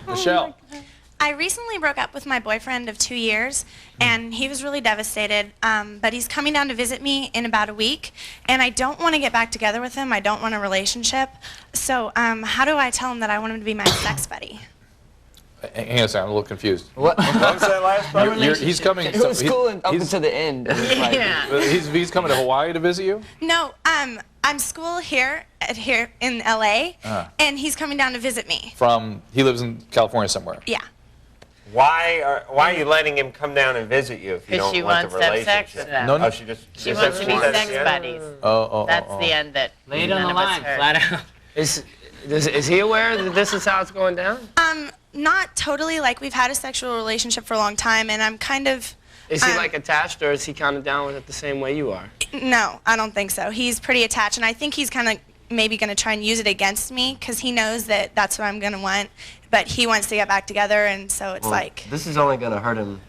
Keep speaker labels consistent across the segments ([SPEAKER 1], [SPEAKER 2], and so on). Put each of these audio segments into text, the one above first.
[SPEAKER 1] Michelle.
[SPEAKER 2] I recently broke up with my boyfriend of 2 years, and he was really devastated, but he's coming down to visit me in about a week, and I don't want to get back together with him. I don't want a relationship. So how do I tell him that I want him to be my sex buddy?
[SPEAKER 1] Hang on a second, I'm a little confused.
[SPEAKER 3] What was that last part?
[SPEAKER 1] He's coming.
[SPEAKER 3] It was cool up until the end.
[SPEAKER 1] He's coming to Hawaii to visit you?
[SPEAKER 2] No, I'm school here in L.A., and he's coming down to visit me.
[SPEAKER 1] He lives in California somewhere?
[SPEAKER 2] Yeah.
[SPEAKER 4] Why are you letting him come down and visit you if you don't want the relationship?
[SPEAKER 5] Because she wants to have sex with them.
[SPEAKER 1] No, no.
[SPEAKER 4] Oh,
[SPEAKER 5] She wants to be sex buddies. That's the end that
[SPEAKER 6] Lay it on the line, flat out.
[SPEAKER 3] Is he aware that this is how it's going down?
[SPEAKER 2] Not totally. Like, we've had a sexual relationship for a long time, and I'm kind of...
[SPEAKER 3] Is he like attached, or is he kind of down with it the same way you are?
[SPEAKER 2] No, I don't think so. He's pretty attached, and I think he's kind of maybe going to try and use it against me because he knows that that's what I'm going to want, but he wants to get back together, and so it's like...
[SPEAKER 7] This is only going to hurt him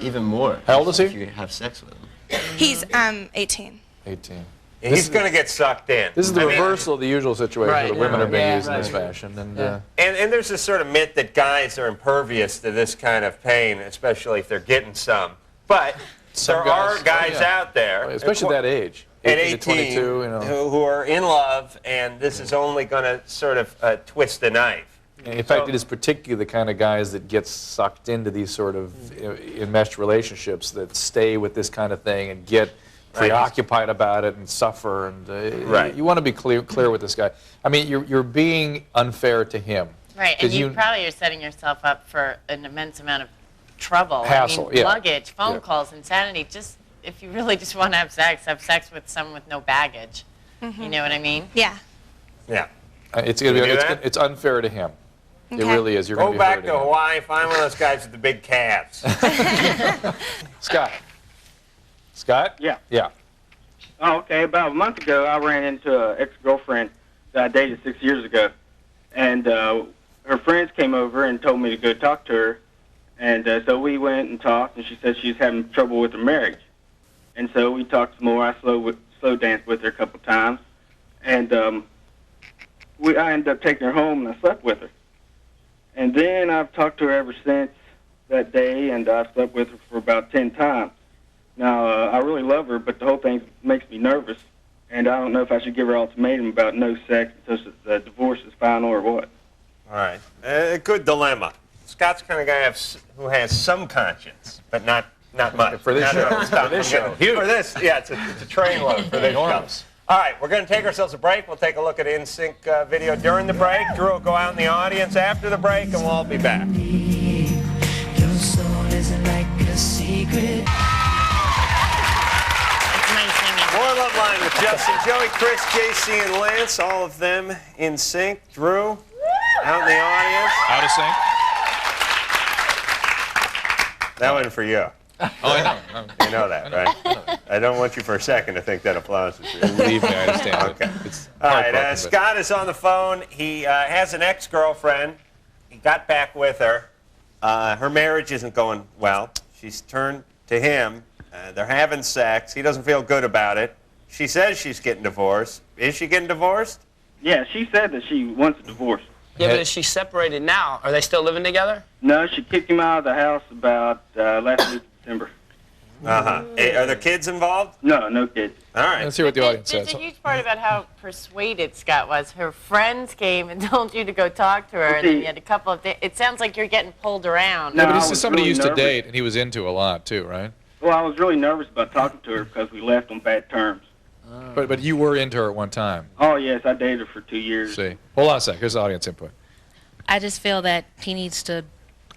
[SPEAKER 7] even more.
[SPEAKER 1] How old is he?
[SPEAKER 7] If you have sex with him.
[SPEAKER 2] He's 18.
[SPEAKER 1] 18.
[SPEAKER 4] He's going to get sucked in.
[SPEAKER 1] This is the reversal of the usual situation
[SPEAKER 3] Right,
[SPEAKER 1] that women are being
[SPEAKER 3] yeah,
[SPEAKER 1] used in this fashion. And,
[SPEAKER 4] And there's this sort of myth that guys are impervious to this kind of pain, especially if they're getting some. But there are guys out there,
[SPEAKER 1] especially that age,
[SPEAKER 4] at
[SPEAKER 1] 18
[SPEAKER 4] 18,
[SPEAKER 1] to 22, you know.
[SPEAKER 4] who are in love, and this is only going to sort of twist the knife.
[SPEAKER 1] In fact, it is particularly the kind of guys that get sucked into these sort of enmeshed relationships that stay with this kind of thing and get preoccupied about it and suffer. And you want to be clear with this guy. I mean, you're being unfair to him.
[SPEAKER 5] Right, and you probably are setting yourself up for an immense amount of trouble.
[SPEAKER 1] Hassle,
[SPEAKER 5] I mean, luggage, phone calls, insanity. Just if you really just want to have sex with someone with no baggage. You know what I mean?
[SPEAKER 2] Yeah.
[SPEAKER 4] Yeah.
[SPEAKER 1] It's unfair to him.
[SPEAKER 2] Okay.
[SPEAKER 1] It really is. You're
[SPEAKER 4] Go
[SPEAKER 1] gonna be
[SPEAKER 4] back
[SPEAKER 1] hurting
[SPEAKER 4] to
[SPEAKER 1] him.
[SPEAKER 4] Hawaii, find one of those guys with the big calves.
[SPEAKER 1] Scott. Scott?
[SPEAKER 8] Yeah.
[SPEAKER 1] Yeah.
[SPEAKER 8] Oh, okay. About a month ago, I ran into an ex-girlfriend that I dated 6 years ago. And her friends came over and told me to go talk to her. And so we went and talked, and she said she was having trouble with her marriage. And so we talked some more. I slow danced with her a couple times. And I ended up taking her home, and I slept with her. And then I've talked to her ever since that day, and I've slept with her for about 10 times. Now, I really love her, but the whole thing makes me nervous, and I don't know if I should give her an ultimatum about no sex until the divorce is final or what.
[SPEAKER 4] All right. Good dilemma. Scott's the kind of guy who has some conscience, but not much.
[SPEAKER 1] For this show. For this show.
[SPEAKER 4] For this, yeah, it's a train load for this show. All right, we're going to take ourselves a break. We'll take a look at NSYNC video during the break. Drew will go out in the audience after the break, and we'll all be back.
[SPEAKER 9] Your soul is like a secret.
[SPEAKER 4] More Loveline with Justin, Joey, Chris, JC, and Lance, all of them in sync. Drew, out in the audience.
[SPEAKER 1] Out of sync.
[SPEAKER 4] That one for you.
[SPEAKER 1] Oh, I know.
[SPEAKER 4] You know that, right? I don't want you for a second to think that applause is real.
[SPEAKER 1] Believe me, I understand.
[SPEAKER 4] Okay.
[SPEAKER 1] It's
[SPEAKER 4] all right, Scott is on the phone. He has an ex-girlfriend. He got back with her. Her marriage isn't going well. She's turned to him. They're having sex. He doesn't feel good about it. She says she's getting divorced. Is she getting divorced?
[SPEAKER 8] Yeah, she said that she wants a divorce.
[SPEAKER 3] Yeah, but is she separated now? Are they still living together?
[SPEAKER 8] No, she kicked him out of the house about last week, December.
[SPEAKER 4] Are there kids involved?
[SPEAKER 8] No, no kids.
[SPEAKER 4] All right.
[SPEAKER 1] Let's hear what the audience
[SPEAKER 5] There's
[SPEAKER 1] says.
[SPEAKER 5] a huge part about how persuaded Scott was. Her friends came and told you to go talk to her, and then you had a couple of days. It sounds like you're getting pulled around.
[SPEAKER 1] No, but this is somebody you used to date, and he was into a lot, too, right?
[SPEAKER 8] Well, I was really nervous about talking to her because we left on bad terms.
[SPEAKER 1] But you were into her at one time.
[SPEAKER 8] Oh, yes, I dated her for 2 years.
[SPEAKER 1] See. Hold on a sec. Here's the audience input.
[SPEAKER 10] I just feel that he needs to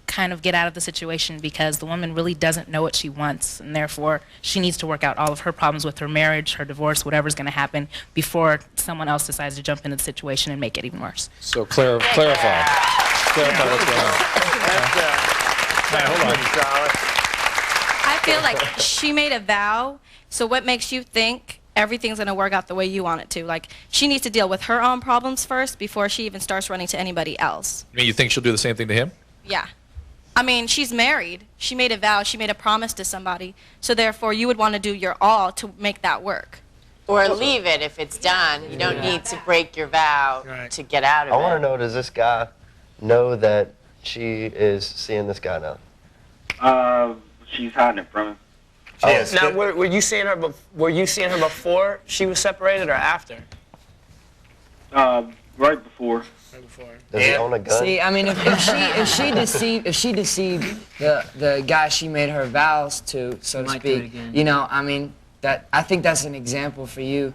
[SPEAKER 10] kind of get out of the situation because the woman really doesn't know what she wants, and therefore she needs to work out all of her problems with her marriage, her divorce, whatever's going to happen before someone else decides to jump into the situation and make it even worse.
[SPEAKER 1] So clarify. Clarify what's going on.
[SPEAKER 4] Hold on, Charlotte.
[SPEAKER 11] I feel like she made a vow, so what makes you think everything's going to work out the way you want it to? Like, she needs to deal with her own problems first before she even starts running to anybody else.
[SPEAKER 1] I mean, you think she'll do the same thing to him?
[SPEAKER 11] Yeah. I mean, she's married. She made a vow. She made a promise to somebody. So therefore, you would want to do your all to make that work.
[SPEAKER 5] Or leave it if it's done. You don't need to break your vow to get out of it.
[SPEAKER 7] I want to know, does this guy know that she is seeing this guy now?
[SPEAKER 8] She's hiding it from him.
[SPEAKER 3] Now, were you seeing her? Were you seeing her before she was separated, or after?
[SPEAKER 8] Right before.
[SPEAKER 3] Right before.
[SPEAKER 7] Does he own a gun?
[SPEAKER 6] See, I mean, if she deceived the guy she made her vows to, so to speak, you know, I mean, I think that's an example for you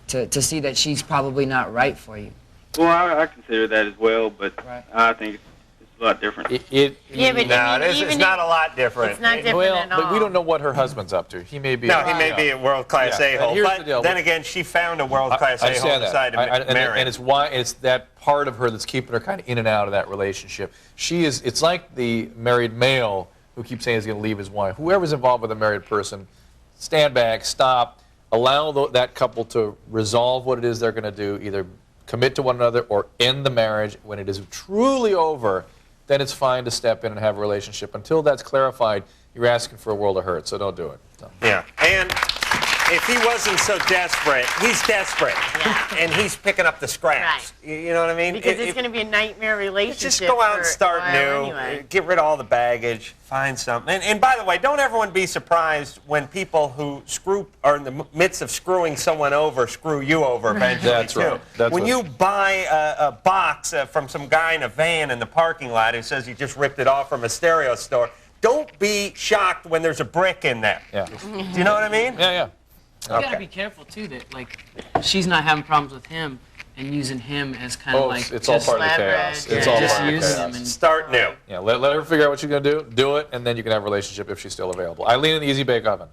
[SPEAKER 6] to see that she's probably not right for you.
[SPEAKER 8] Well, I consider that as well, but I think it's a lot different.
[SPEAKER 5] Yeah, but
[SPEAKER 4] no, it's not a lot different.
[SPEAKER 5] It's not different at all.
[SPEAKER 1] But we don't know what her husband's up to. He may be.
[SPEAKER 4] No, he may be a world-class a-hole.
[SPEAKER 1] Here's
[SPEAKER 4] But
[SPEAKER 1] the deal.
[SPEAKER 4] then again, she found a world-class a-hole and decided to marry him.
[SPEAKER 1] And it's that part of her that's keeping her kind of in and out of that relationship. It's like the married male who keeps saying he's going to leave his wife. Whoever's involved with a married person, stand back, stop, allow that couple to resolve what it is they're going to do, either commit to one another or end the marriage. When it is truly over, then it's fine to step in and have a relationship. Until that's clarified, you're asking for a world of hurt, so don't do it. So.
[SPEAKER 4] Yeah, and if he wasn't so desperate, he's desperate, and he's picking up the scraps.
[SPEAKER 5] Right.
[SPEAKER 4] You know what I mean?
[SPEAKER 5] Because it's going to be a nightmare relationship.
[SPEAKER 4] Just go out and start new,
[SPEAKER 5] Anyway.
[SPEAKER 4] get rid of all the baggage, find something. And by the way, don't everyone be surprised when people who are in the midst of screwing someone over screw you over eventually,
[SPEAKER 1] That's
[SPEAKER 4] too.
[SPEAKER 1] right. That's
[SPEAKER 4] when
[SPEAKER 1] what-
[SPEAKER 4] you buy a box from some guy in a van in the parking lot who says he just ripped it off from a stereo store, don't be shocked when there's a brick in there.
[SPEAKER 1] Yeah.
[SPEAKER 4] Do you know what I mean?
[SPEAKER 1] Yeah.
[SPEAKER 6] You gotta be careful too that like she's not having problems with him and using him as kind of like
[SPEAKER 1] it's all part of the chaos. It's all
[SPEAKER 6] just
[SPEAKER 1] part of the
[SPEAKER 6] using
[SPEAKER 1] chaos.
[SPEAKER 6] him and
[SPEAKER 4] Start new.
[SPEAKER 1] Yeah, let her figure out what she's going to do it, and then you can have a relationship if she's still available. Eileen in the Easy Bake Oven.